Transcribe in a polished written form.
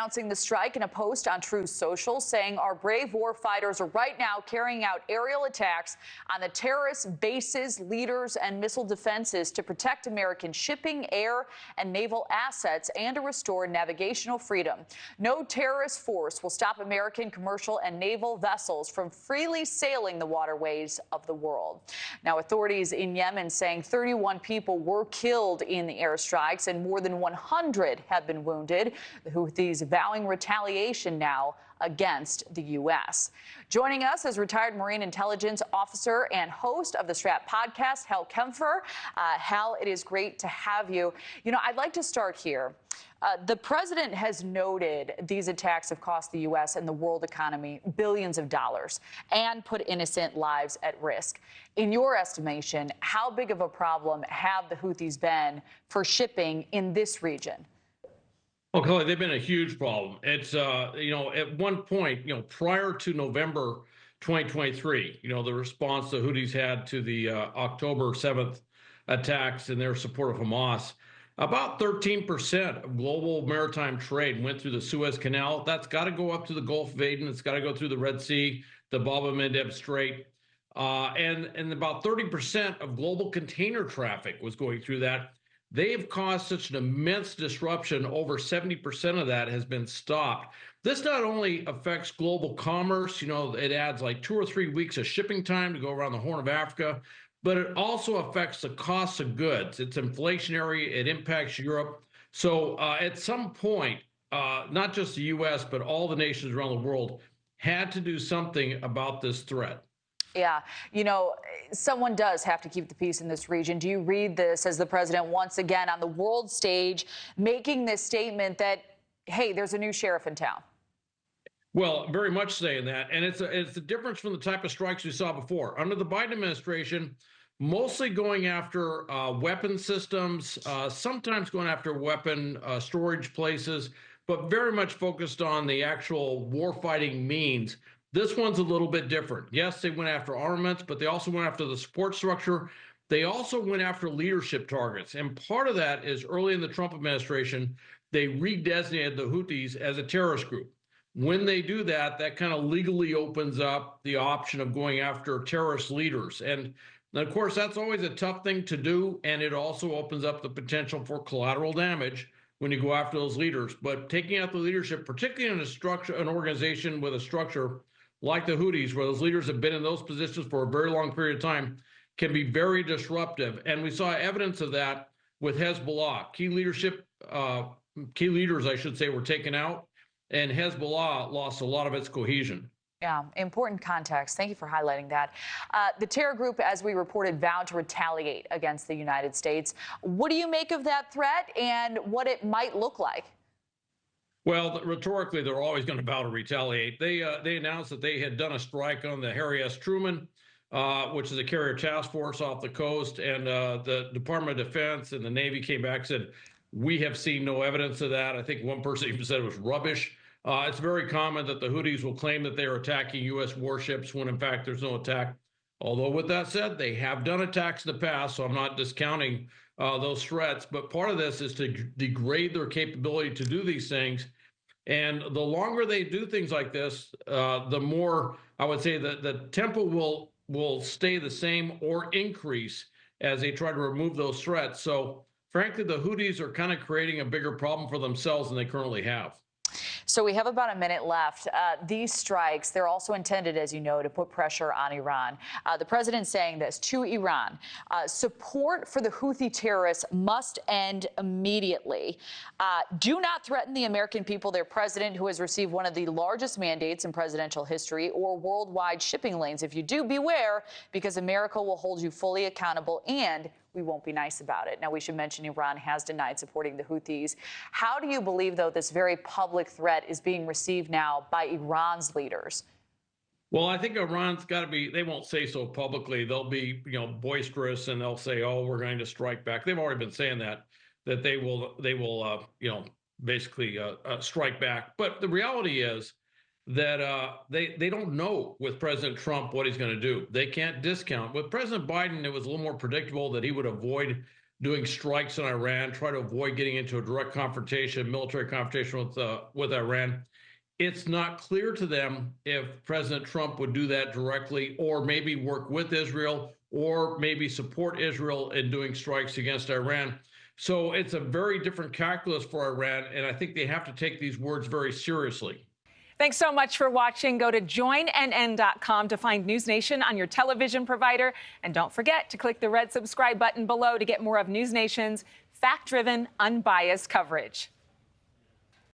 announcing the strike in a post on Truth Social, saying our brave war fighters are right now carrying out aerial attacks on the terrorist bases, leaders, and missile defenses to protect American shipping, air, and naval assets and to restore navigational freedom. No terrorist force will stop American commercial and naval vessels from freely sailing the waterways of the world. Now, authorities in Yemen saying 31 people were killed in the airstrikes and more than 100 have been wounded. The Houthis vowing retaliation now against the U.S. Joining us is retired Marine Intelligence Officer and host of the Strat podcast, Hal Kempfer. Hal, it is great to have you. You know, I'd like to start here. The president has noted these attacks have cost the U.S. and the world economy billions of dollars and put innocent lives at risk. In your estimation, how big of a problem have the Houthis been for shipping in this region? Well, Kelly, they've been a huge problem. It's, at one point, prior to November 2023, the response the Houthis had to the October 7th attacks in their support of Hamas, about 13% of global maritime trade went through the Suez Canal. That's got to go up to the Gulf of Aden. It's got to go through the Red Sea, the Bab el-Mandeb Strait. And about 30% of global container traffic was going through that. They've caused such an immense disruption. Over 70% of that has been stopped. This not only affects global commerce, it adds like 2 or 3 weeks of shipping time to go around the Horn of Africa, but it also affects the cost of goods. It's inflationary. It impacts Europe. So at some point, not just the U.S., but all the nations around the world had to do something about this threat. Yeah, someone does have to keep the peace in this region. Do you read this as the president once again on the world stage making this statement that, hey, there's a new sheriff in town? Well, very much saying that. And it's the difference from the type of strikes we saw before. Under the Biden administration, mostly going after weapon systems, sometimes going after weapon storage places, but very much focused on the actual warfighting means. This one's a little bit different. Yes, they went after armaments, but they also went after the support structure. They also went after leadership targets. And part of that is early in the Trump administration, they redesignated the Houthis as a terrorist group. When they do that, that kind of legally opens up the option of going after terrorist leaders. And of course, that's always a tough thing to do. And it also opens up the potential for collateral damage when you go after those leaders. But taking out the leadership, particularly in a structure, an organization with a structure like the Houthis, where those leaders have been in those positions for a very long period of time, can be very disruptive. And we saw evidence of that with Hezbollah. Key leaders, I should say, were taken out, and Hezbollah lost a lot of its cohesion. Yeah, important context. Thank you for highlighting that. The terror group, as we reported, vowed to retaliate against the United States. What do you make of that threat and what it might look like? Well, rhetorically, they're always going to vow to retaliate. They announced that they had done a strike on the Harry S. Truman, which is a carrier task force off the coast, and the Department of Defense and the Navy came back and said, we have seen no evidence of that. I think one person even said it was rubbish. It's very common that the Houthis will claim that they are attacking U.S. warships when, in fact, there's no attack. Although, with that said, they have done attacks in the past, so I'm not discounting those threats. But part of this is to degrade their capability to do these things. And the longer they do things like this, the more, I would say, that the tempo will stay the same or increase as they try to remove those threats. So, frankly, the Houthis are kind of creating a bigger problem for themselves than they currently have. So we have about a minute left. These strikes, they're also intended, as you know, to put pressure on Iran. The president saying this to Iran, support for the Houthi terrorists must end immediately. Do not threaten the American people, their president, who has received one of the largest mandates in presidential history, or worldwide shipping lanes. If you do, beware, because America will hold you fully accountable and we won't be nice about it. Now, we should mention Iran has denied supporting the Houthis. How do you believe, though, this very public threat is being received now by Iran's leaders? Well, I think Iran's got to be, they won't say so publicly. They'll be, boisterous, and they'll say, oh, we're going to strike back. They've already been saying that they will, basically strike back. But the reality is that they don't know with President Trump what he's going to do. They can't discount. With President Biden, it was a little more predictable that he would avoid doing strikes in Iran, try to avoid getting into a direct confrontation, military confrontation with Iran. It's not clear to them if President Trump would do that directly, or maybe work with Israel, or maybe support Israel in doing strikes against Iran. So it's a very different calculus for Iran, and I think they have to take these words very seriously. Thanks so much for watching. Go to joinnn.com to find NewsNation on your television provider. And don't forget to click the red subscribe button below to get more of NewsNation's fact-driven, unbiased coverage.